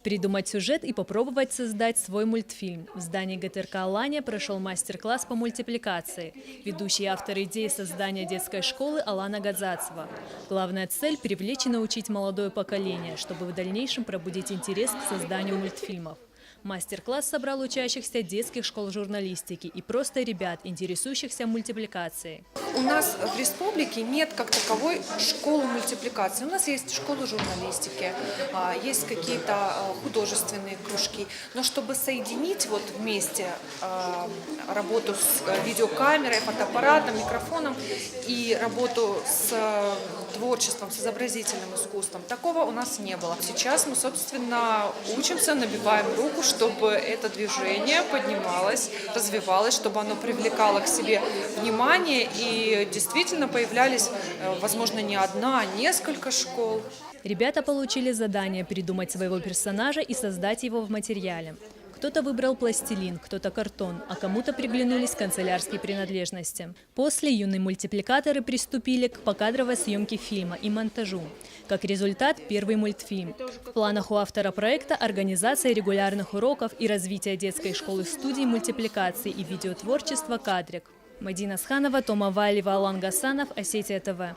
Придумать сюжет и попробовать создать свой мультфильм. В здании ГТРК «Алания» прошел мастер-класс по мультипликации. Ведущий автор идеи создания детской школы Алана Гадзацева. Главная цель – привлечь и научить молодое поколение, чтобы в дальнейшем пробудить интерес к созданию мультфильмов. Мастер-класс собрал учащихся детских школ журналистики и просто ребят, интересующихся мультипликацией. У нас в республике нет как таковой школы мультипликации. У нас есть школа журналистики, есть какие-то художественные кружки. Но чтобы соединить вот вместе работу с видеокамерой, фотоаппаратом, микрофоном и работу с творчеством, с изобразительным искусством, такого у нас не было. Сейчас мы, собственно, учимся, набиваем руку, чтобы это движение поднималось, развивалось, чтобы оно привлекало к себе внимание и действительно появлялись, возможно, не одна, а несколько школ. Ребята получили задание придумать своего персонажа и создать его в материале. Кто-то выбрал пластилин, кто-то картон, а кому-то приглянулись канцелярские принадлежности. После юные мультипликаторы приступили к покадровой съемке фильма и монтажу. Как результат – первый мультфильм. В планах у автора проекта организация регулярных уроков и развитие детской школы-студии мультипликации и видеотворчества «Кадрик». Мадина Асханова, Тома Валева, Алан Гасанов, Осетия ТВ.